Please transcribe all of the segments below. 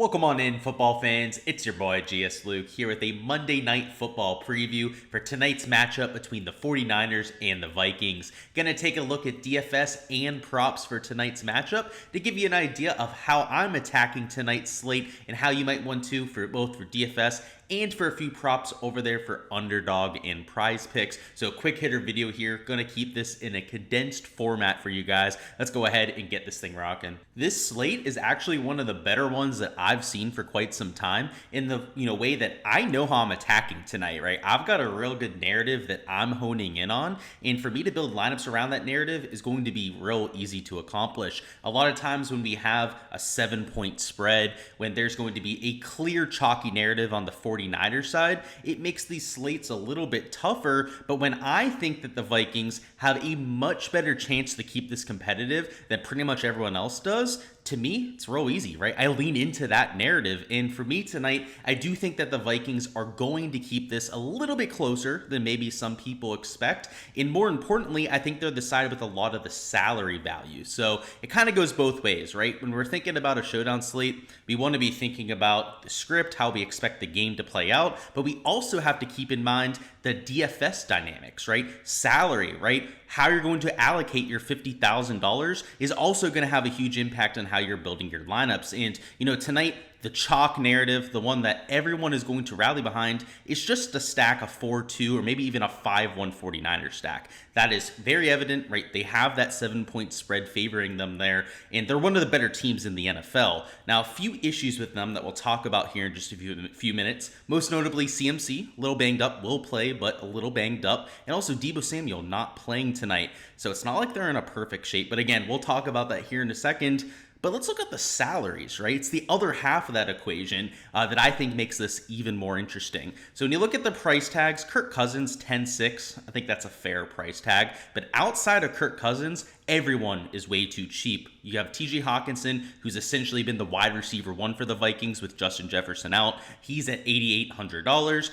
Welcome on in, football fans. It's your boy Gsluke here with a Monday Night Football preview for tonight's matchup between the 49ers and the Vikings. Gonna take a look at DFS and props for tonight's matchup to give you an idea of how I'm attacking tonight's slate and how you might want to for both for DFS and for a few props over there for Underdog and Prize Picks. So quick hitter video here. Gonna keep this in a condensed format for you guys. Let's go ahead and get this thing rocking. This slate is actually one of the better ones that I've seen for quite some time in the way that I know how I'm attacking tonight, right? I've got a real good narrative that I'm honing in on, and for me to build lineups around that narrative is going to be real easy to accomplish. A lot of times when we have a 7-point spread, when there's going to be a clear chalky narrative on the 49ers side, it makes these slates a little bit tougher. But when I think that the Vikings have a much better chance to keep this competitive than pretty much everyone else does, to me, it's real easy, right? I lean into that narrative. And for me tonight, I do think that the Vikings are going to keep this a little bit closer than maybe some people expect. And more importantly, I think they're decided with a lot of the salary value. So it kind of goes both ways, right? When we're thinking about a showdown slate, we want to be thinking about the script, how we expect the game to play out, but we also have to keep in mind the DFS dynamics, right? Salary, right? How you're going to allocate your $50,000 is also going to have a huge impact on how you're building your lineups. And, tonight, the chalk narrative, the one that everyone is going to rally behind, is just a stack of 4-2 or maybe even a 5-1 49er stack. That is very evident, right? They have that 7-point spread favoring them there, and they're one of the better teams in the NFL. Now, a few issues with them that we'll talk about here in just a few minutes. Most notably, CMC, a little banged up, will play, but a little banged up. And also Deebo Samuel not playing tonight. So it's not like they're in a perfect shape. But again, we'll talk about that here in a second. But let's look at the salaries, right? It's the other half of that equation that I think makes this even more interesting. So when you look at the price tags, Kirk Cousins, 10-6. I think that's a fair price tag. But outside of Kirk Cousins, everyone is way too cheap. You have TJ Hawkinson, who's essentially been the wide receiver one for the Vikings with Justin Jefferson out. He's at $8,800.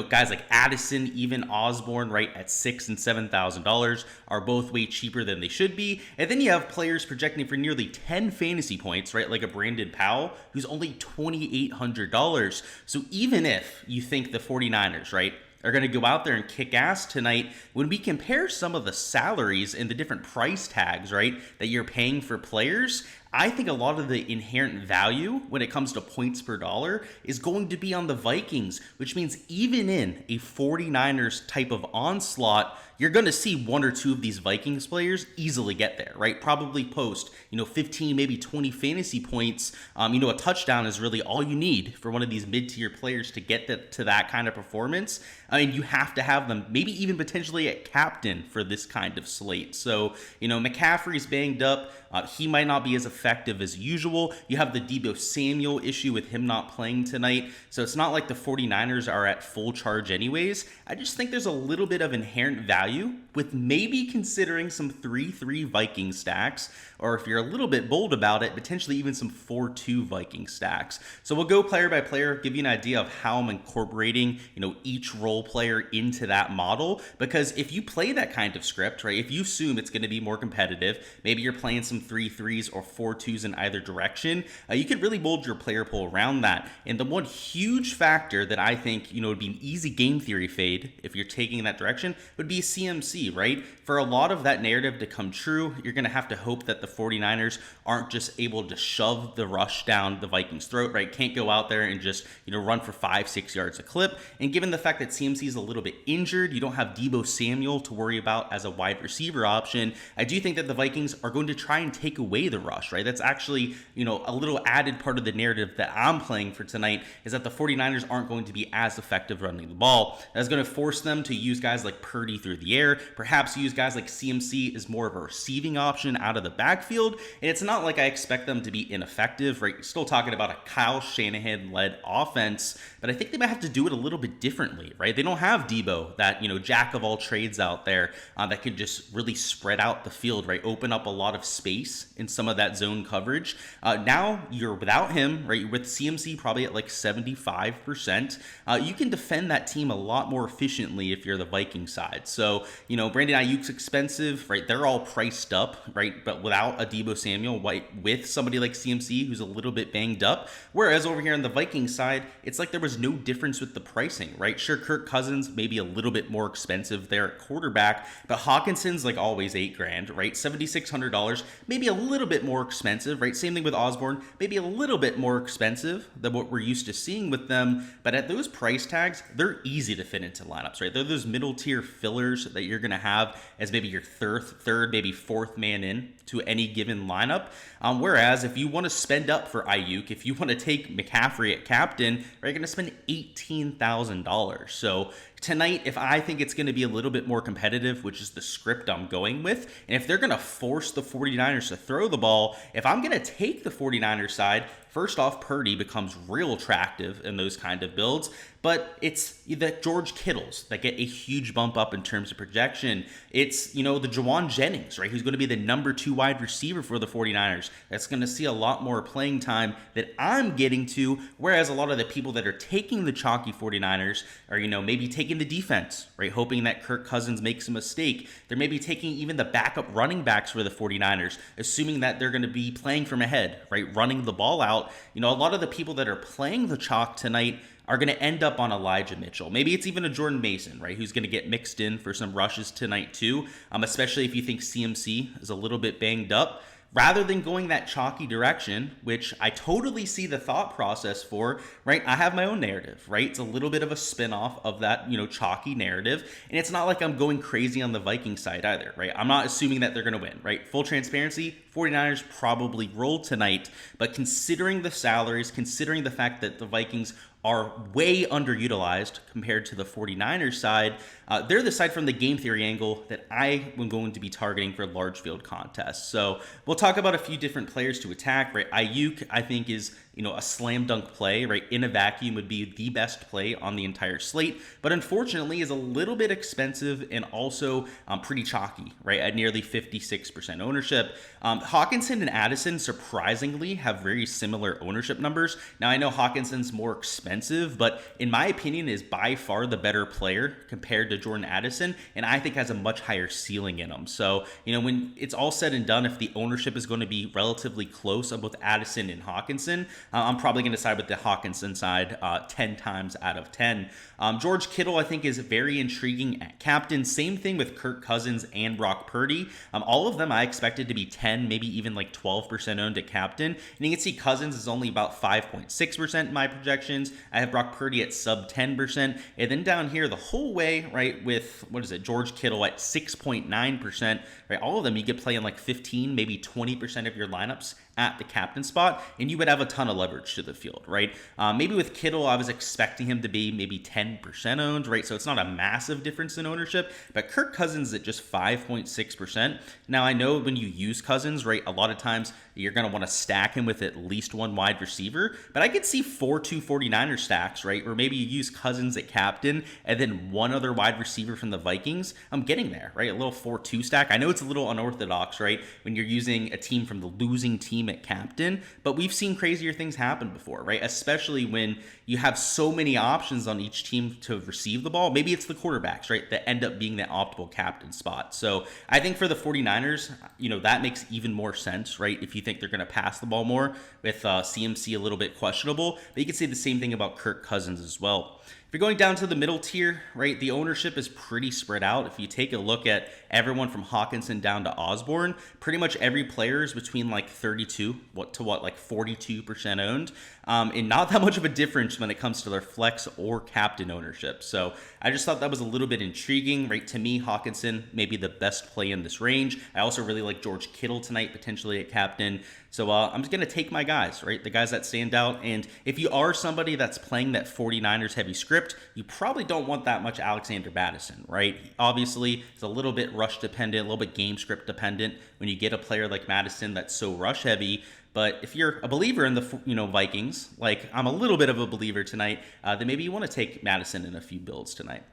Guys like Addison, even Osborne, right, at $6,000 and $7,000 are both way cheaper than they should be. And then you have players projecting for nearly 10 fantasy points, right, like a Brandon Powell, who's only $2,800. So even if you think the 49ers, right, are going to go out there and kick ass tonight, when we compare some of the salaries and the different price tags, right, that you're paying for players, I think a lot of the inherent value when it comes to points per dollar is going to be on the Vikings, which means even in a 49ers type of onslaught, you're going to see one or two of these Vikings players easily get there, right? Probably post, 15, maybe 20 fantasy points. A touchdown is really all you need for one of these mid-tier players to get to that kind of performance. I mean, you have to have them, maybe even potentially at captain for this kind of slate. So, McCaffrey's banged up. He might not be as effective as usual. You have the Deebo Samuel issue with him not playing tonight. So it's not like the 49ers are at full charge anyways. I just think there's a little bit of inherent value with maybe considering some 3-3 Viking stacks, or if you're a little bit bold about it, potentially even some 4-2 Viking stacks. So we'll go player by player, give you an idea of how I'm incorporating, each role player into that model. Because if you play that kind of script, right, if you assume it's going to be more competitive, maybe you're playing some 3-3s or 4-2s in either direction, you could really mold your player pool around that. And the one huge factor that I think, would be an easy game theory fade if you're taking that direction would be CMC, right? For a lot of that narrative to come true, you're going to have to hope that the 49ers aren't just able to shove the rush down the Vikings' throat, right? Can't go out there and just, run for 5-6 yards a clip. And given the fact that CMC is a little bit injured, you don't have Deebo Samuel to worry about as a wide receiver option. I do think that the Vikings are going to try and take away the rush, right? That's actually, a little added part of the narrative that I'm playing for tonight is that the 49ers aren't going to be as effective running the ball. That's going to force them to use guys like Purdy through the air, perhaps use guys like CMC as more of a receiving option out of the backfield. And it's not like I expect them to be ineffective, right? You're still talking about a Kyle Shanahan-led offense, but I think they might have to do it a little bit differently, right? They don't have Deebo, that, jack of all trades out there that can just really spread out the field, right? Open up a lot of space in some of that zone zone coverage. Now you're without him, right? You're with CMC probably at like 75%. You can defend that team a lot more efficiently if you're the Viking side. So, Brandon Ayuk's expensive, right? They're all priced up, right? But without a Deebo Samuel, with somebody like CMC who's a little bit banged up. Whereas over here on the Viking side, it's like there was no difference with the pricing, right? Sure, Kirk Cousins maybe a little bit more expensive there at quarterback, but Hawkinson's like always $8,000, right? $7,600, maybe a little bit more expensive, right? Same thing with Osborne, maybe a little bit more expensive than what we're used to seeing with them. But at those price tags, they're easy to fit into lineups, right? They're those middle tier fillers that you're going to have as maybe your third, maybe fourth man in to any given lineup. Whereas if you want to spend up for Ayuk, if you want to take McCaffrey at captain, you're going to spend $18,000. So tonight, if I think it's going to be a little bit more competitive, which is the script I'm going with, and if they're going to force the 49ers to throw the ball, if I'm going to take the 49ers side, first off, Purdy becomes real attractive in those kind of builds, but it's the George Kittles that get a huge bump up in terms of projection. It's, the Jawan Jennings, right, who's going to be the number 2 wide receiver for the 49ers. That's going to see a lot more playing time that I'm getting to, whereas a lot of the people that are taking the chalky 49ers are, maybe taking the defense, right, hoping that Kirk Cousins makes a mistake. They're maybe taking even the backup running backs for the 49ers, assuming that they're going to be playing from ahead, right, running the ball out. A lot of the people that are playing the chalk tonight are going to end up on Elijah Mitchell. Maybe it's even a Jordan Mason, right, who's going to get mixed in for some rushes tonight too, especially if you think CMC is a little bit banged up. Rather than going that chalky direction, which I totally see the thought process for, right? I have my own narrative, right? It's a little bit of a spinoff of that, chalky narrative. And it's not like I'm going crazy on the Viking side either, right? I'm not assuming that they're going to win, right? Full transparency, 49ers probably roll tonight. But considering the salaries, considering the fact that the Vikings are way underutilized compared to the 49ers side, they're the side from the game theory angle that I am going to be targeting for large field contests. So we'll talk about a few different players to attack, right? Ayuk, I think, is a slam dunk play, right? In a vacuum would be the best play on the entire slate, but unfortunately is a little bit expensive and also pretty chalky, right? At nearly 56% ownership. Hawkinson and Addison surprisingly have very similar ownership numbers. Now I know Hawkinson's more expensive, but in my opinion is by far the better player compared to Jordan Addison, and I think has a much higher ceiling in him. So, when it's all said and done, if the ownership is going to be relatively close on both Addison and Hawkinson, I'm probably going to side with the Hawkinson side 10 times out of 10. George Kittle, I think, is very intriguing at captain. Same thing with Kirk Cousins and Brock Purdy. All of them I expected to be 10, maybe even like 12% owned at captain. And you can see Cousins is only about 5.6% in my projections. I have Brock Purdy at sub 10%. And then down here the whole way, right, with, George Kittle at 6.9%, right? All of them you could play in like 15, maybe 20% of your lineups at the captain spot, and you would have a ton of leverage to the field, right? Maybe with Kittle, I was expecting him to be maybe 10% owned, right? So it's not a massive difference in ownership, but Kirk Cousins at just 5.6%. Now, I know when you use Cousins, right, a lot of times you're going to want to stack him with at least one wide receiver, but I could see 4-2 49er stacks, right? Or maybe you use Cousins at captain and then one other wide receiver from the Vikings. I'm getting there, right? A little 4-2 stack. I know it's a little unorthodox, right? When you're using a team from the losing team at captain, but we've seen crazier things happen before, right? Especially when you have so many options on each team to receive the ball. Maybe it's the quarterbacks, right, that end up being that optimal captain spot. So I think for the 49ers, that makes even more sense, right? If you think they're going to pass the ball more with CMC a little bit questionable, but you can say the same thing about Kirk Cousins as well. If you're going down to the middle tier, right, the ownership is pretty spread out. If you take a look at everyone from Hawkinson down to Osborne, pretty much every player is between like 32 like 42% owned, and not that much of a difference when it comes to their flex or captain ownership. So I just thought that was a little bit intriguing, right? To me, Hawkinson may be the best play in this range. I also really like George Kittle tonight, potentially at captain. So I'm just going to take my guys, right? The guys that stand out. And if you are somebody that's playing that 49ers heavy script, you probably don't want that much Alexander Mattison, right? Obviously, it's a little bit rush dependent, a little bit game script dependent when you get a player like Mattison that's so rush heavy. But if you're a believer in the Vikings, like I'm a little bit of a believer tonight, then maybe you want to take Madison in a few builds tonight.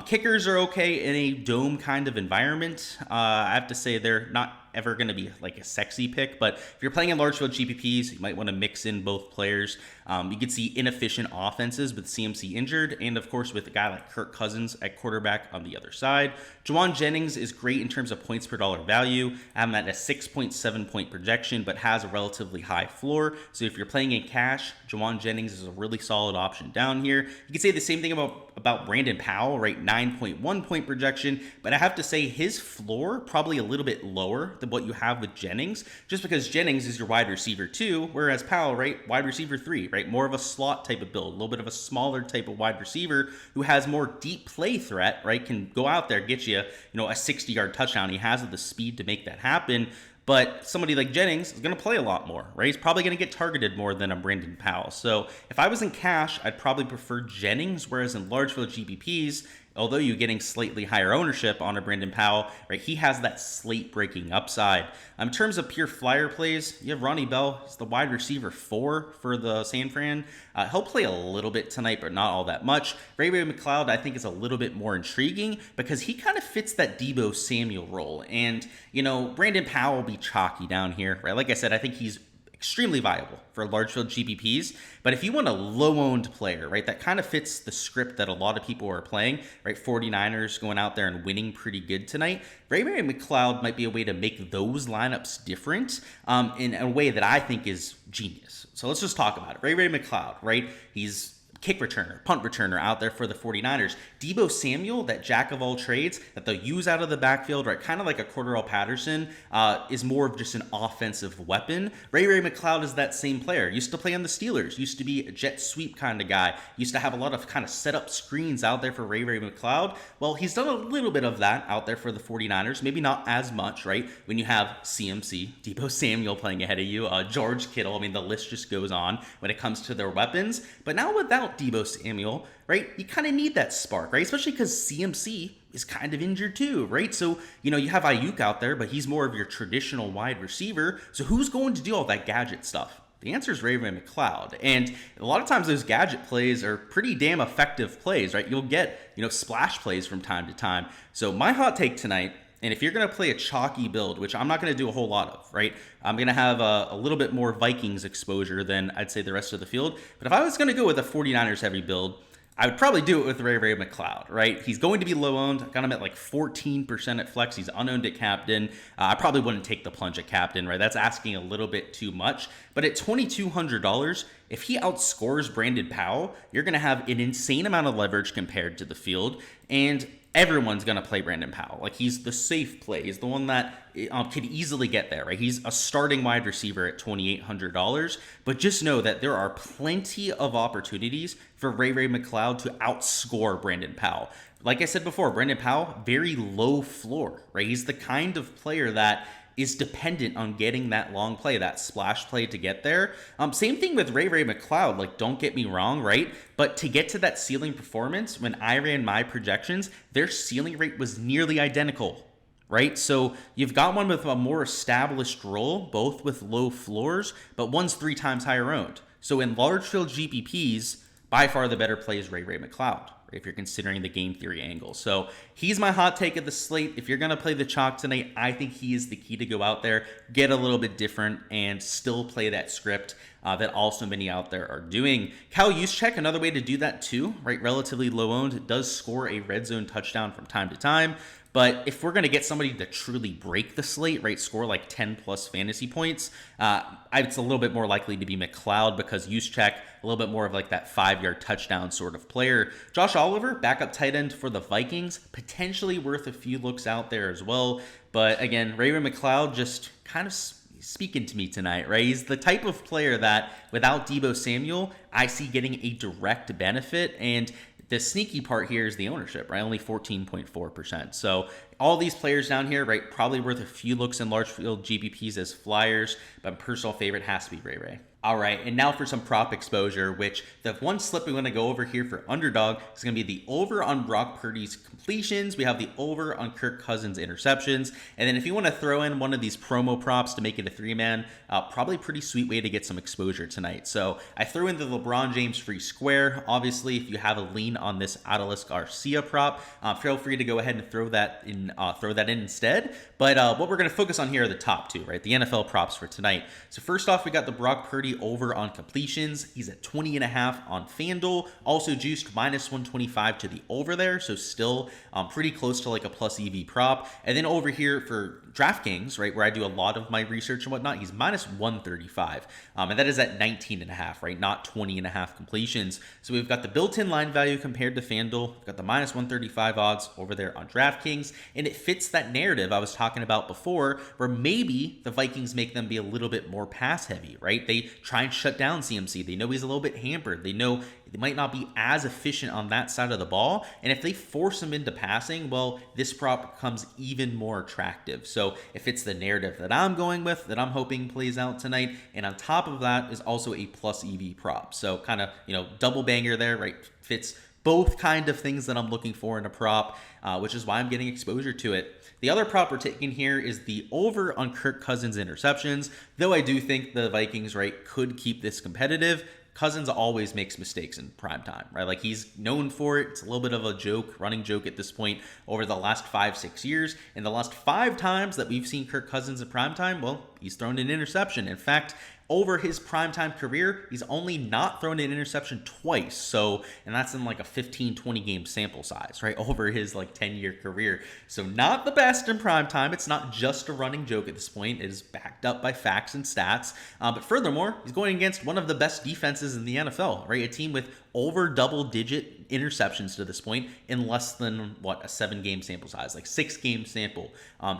Kickers are okay in a dome kind of environment. I have to say they're not ever going to be like a sexy pick, but if you're playing in large field GPPs, you might want to mix in both players. You could see inefficient offenses with CMC injured, and of course with a guy like Kirk Cousins at quarterback on the other side. Juwan Jennings is great in terms of points per dollar value. I have him at a 6.7 point projection, but has a relatively high floor. So if you're playing in cash, Juwan Jennings is a really solid option down here. You could say the same thing about Brandon Powell, right? 9.1 point projection, but I have to say his floor probably a little bit lower than what you have with Jennings, just because Jennings is your wide receiver 2, whereas Powell, right, wide receiver 3, right, more of a slot type of build, a little bit of a smaller type of wide receiver who has more deep play threat, right, can go out there, get you, a 60-yard touchdown. He has the speed to make that happen. But somebody like Jennings is going to play a lot more, right? He's probably going to get targeted more than a Brandon Powell. So if I was in cash, I'd probably prefer Jennings, whereas in large field GPPs, although you're getting slightly higher ownership on a Brandon Powell, right, he has that slate breaking upside. In terms of pure flyer plays, you have Ronnie Bell. He's the wide receiver 4 for the San Fran. He'll play a little bit tonight, but not all that much. Ray McCloud, I think, is a little bit more intriguing because he kind of fits that Deebo Samuel role. And, Brandon Powell will be chalky down here, right? Like I said, I think he's extremely viable for large field GPPs. But if you want a low-owned player, right, that kind of fits the script that a lot of people are playing, right? 49ers going out there and winning pretty good tonight. Ray McCloud might be a way to make those lineups different in a way that I think is genius. So let's just talk about it. Ray McCloud, right? He's kick returner, punt returner out there for the 49ers. Deebo Samuel, that jack of all trades that they'll use out of the backfield, right? Kind of like a Cordarrelle Patterson, is more of just an offensive weapon. Ray McCloud is that same player. Used to play on the Steelers, used to be a jet sweep kind of guy, used to have a lot of kind of set up screens out there for Ray McCloud. Well, he's done a little bit of that out there for the 49ers, maybe not as much, right? When you have CMC, Deebo Samuel playing ahead of you, George Kittle, the list just goes on when it comes to their weapons. But now without Deebo Samuel, right, you kind of need that spark, right? Especially because CMC is kind of injured too, right? So, you have Ayuk out there, but he's more of your traditional wide receiver. So who's going to do all that gadget stuff? The answer is Ray McCloud. And a lot of times those gadget plays are pretty damn effective plays, right? You'll get, splash plays from time to time. So my hot take tonight, and if you're going to play a chalky build, which I'm not going to do a whole lot of, right? I'm going to have a little bit more Vikings exposure than I'd say the rest of the field. But if I was going to go with a 49ers heavy build, I would probably do it with Ray McCloud, right? He's going to be low owned. I got him at like 14% at flex. He's unowned at captain. I probably wouldn't take the plunge at captain, right? That's asking a little bit too much. But at $2,200, if he outscores Brandon Powell, you're going to have an insane amount of leverage compared to the field. And everyone's going to play Brandon Powell. Like, he's the safe play. He's the one that could easily get there, right? He's a starting wide receiver at $2,800. But just know that there are plenty of opportunities for Ray McCloud to outscore Brandon Powell. Like I said before, Brandon Powell, very low floor, right? He's the kind of player that is dependent on getting that long play, that splash play to get there. Same thing with Ray McCloud. Like, don't get me wrong, right? But to get to that ceiling performance, when I ran my projections, their ceiling rate was nearly identical, right? So you've got one with a more established role, both with low floors, but one's 3 times higher owned. So in large field GPPs, by far the better play is Ray McCloud, if you're considering the game theory angle. So he's my hot take of the slate. If you're going to play the chalk tonight, I think he is the key to go out there, get a little bit different, and still play that script that also many out there are doing. Kyle Juszczyk, another way to do that too, right? Relatively low owned, does score a red zone touchdown from time to time. But if we're going to get somebody to truly break the slate, right, score like 10 plus fantasy points, it's a little bit more likely to be McCloud because Juszczyk, a little bit more of like that 5-yard touchdown sort of player. Josh Oliver, backup tight end for the Vikings, potentially worth a few looks out there as well. But again, Ray McCloud just kind of speaking to me tonight, right? He's the type of player that without Deebo Samuel, I see getting a direct benefit. And the sneaky part here is the ownership, right? Only 14.4%. So all these players down here, right, probably worth a few looks in large field GPPs as flyers, but my personal favorite has to be Ray. All right, and now for some prop exposure, which the one slip we want to go over here for Underdog is going to be the over on Brock Purdy's completions. We have the over on Kirk Cousins' interceptions. And then if you want to throw in one of these promo props to make it a three-man, probably a pretty sweet way to get some exposure tonight. So I threw in the LeBron James free square. Obviously, if you have a lean on this Adolis Garcia prop, feel free to go ahead and throw that in instead. But what we're going to focus on here are the top two, right? The NFL props for tonight. So first off, we got the Brock Purdy over on completions. He's at 20.5 on FanDuel. Also juiced minus 125 to the over there. So still pretty close to like a plus EV prop. And then over here for Draftkings, right, where I do a lot of my research and whatnot, he's minus 135. And that is at 19.5, right? Not 20.5 completions. So we've got the built-in line value compared to FanDuel. We've got the minus 135 odds over there on Draftkings. And it fits that narrative I was talking about before, where maybe the Vikings make them be a little bit more pass heavy, right? They try and shut down CMC. They know he's a little bit hampered. They know they might not be as efficient on that side of the ball. And if they force him into passing, well, this prop becomes even more attractive. So if it's the narrative that I'm going with, that I'm hoping plays out tonight, and on top of that is also a plus EV prop. So kind of, double banger there, right? Fits both kind of things that I'm looking for in a prop, which is why I'm getting exposure to it. The other prop we're taking here is the over on Kirk Cousins interceptions, though I do think the Vikings, right, could keep this competitive. Cousins always makes mistakes in prime time, right? Like he's known for it. It's a little bit of a joke, running joke at this point over the last 5-6 years. And the last 5 times that we've seen Kirk Cousins in prime time, well, he's thrown an interception. In fact, over his primetime career, he's only not thrown an interception twice. So, and that's in like a 15-20 game sample size, right? Over his like 10-year career. So not the best in primetime. It's not just a running joke at this point. It is backed up by facts and stats. But furthermore, he's going against one of the best defenses in the NFL, right? A team with over double-digit interceptions to this point in less than, a 7-game sample size, like 6-game sample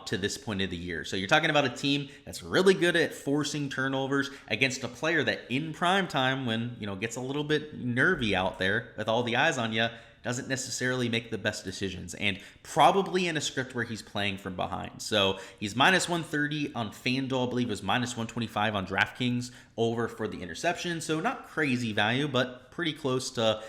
to this point of the year. So you're talking about a team that's really good at forcing turnovers against a player that in prime time, when, gets a little bit nervy out there with all the eyes on you, doesn't necessarily make the best decisions, and probably in a script where he's playing from behind. So he's minus 130 on FanDuel, I believe it was minus 125 on DraftKings over for the interception. So not crazy value, but pretty close to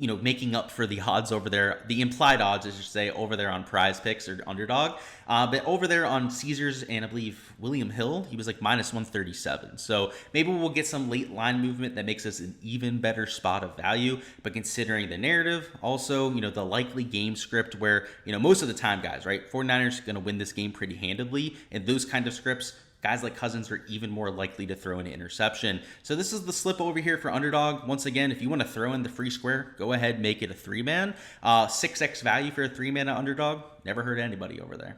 making up for the odds over there, the implied odds, I should say, over there on Prize Picks or Underdog. But over there on Caesars and I believe William Hill, he was like minus 137. So maybe we'll get some late line movement that makes us an even better spot of value. But considering the narrative, also, the likely game script where, most of the time, guys, right, 49ers are going to win this game pretty handedly. And those kind of scripts, guys like Cousins are even more likely to throw an interception. So this is the slip over here for Underdog. Once again, if you want to throw in the free square, go ahead, make it a 3-man. 6x value for a 3-man at Underdog. Never hurt anybody over there.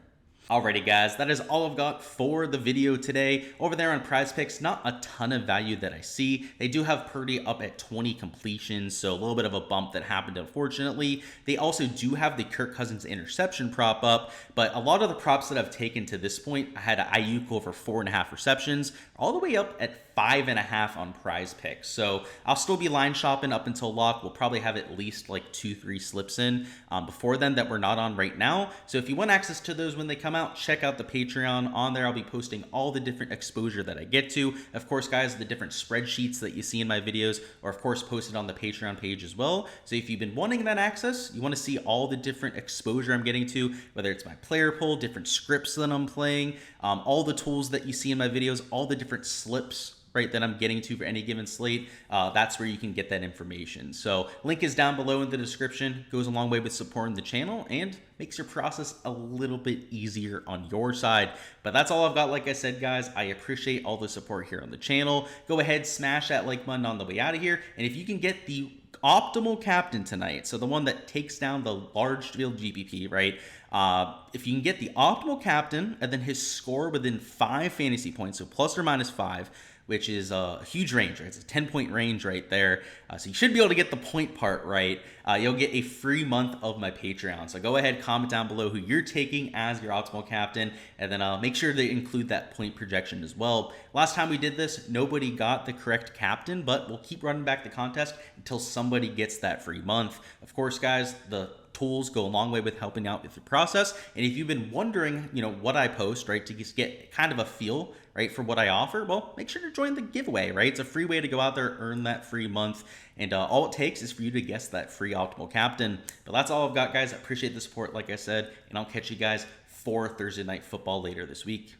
Alrighty guys, that is all I've got for the video today. Over there on Prize Picks, not a ton of value that I see. They do have Purdy up at 20 completions, so a little bit of a bump that happened unfortunately. They also do have the Kirk Cousins interception prop up, but a lot of the props that I've taken to this point, I had Ayuk over 4.5 receptions, all the way up at 5.5 on Prize Picks. So I'll still be line shopping up until lock. We'll probably have at least like 2-3 slips in before then that we're not on right now. So if you want access to those when they come out, check out the Patreon. On there, I'll be posting all the different exposure that I get to. Of course, guys, the different spreadsheets that you see in my videos are, of course, posted on the Patreon page as well. So if you've been wanting that access, you want to see all the different exposure I'm getting to, whether it's my player pool, different scripts that I'm playing, all the tools that you see in my videos, all the different slips, right, that I'm getting to for any given slate, that's where you can get that information. So link is down below in the description. Goes a long way with supporting the channel and makes your process a little bit easier on your side. But that's all I've got. Like I said, guys, I appreciate all the support here on the channel. Go ahead, smash that like button on the way out of here. And if you can get the optimal captain tonight, so the one that takes down the large field GPP, right? If you can get the optimal captain and then his score within 5 fantasy points, so plus or minus 5, which is a huge range, right? It's a 10-point range right there. So you should be able to get the point part right. You'll get a free month of my Patreon. So go ahead, comment down below who you're taking as your optimal captain, and then make sure to include that point projection as well. Last time we did this, nobody got the correct captain, but we'll keep running back the contest until somebody gets that free month. Of course, guys, the tools go a long way with helping out with the process. And if you've been wondering, what I post, right, to just get kind of a feel, right, for what I offer, well, make sure to join the giveaway, right? It's a free way to go out there, earn that free month, and all it takes is for you to guess that free optimal captain. But that's all I've got, guys. I appreciate the support, like I said, and I'll catch you guys for Thursday Night Football later this week.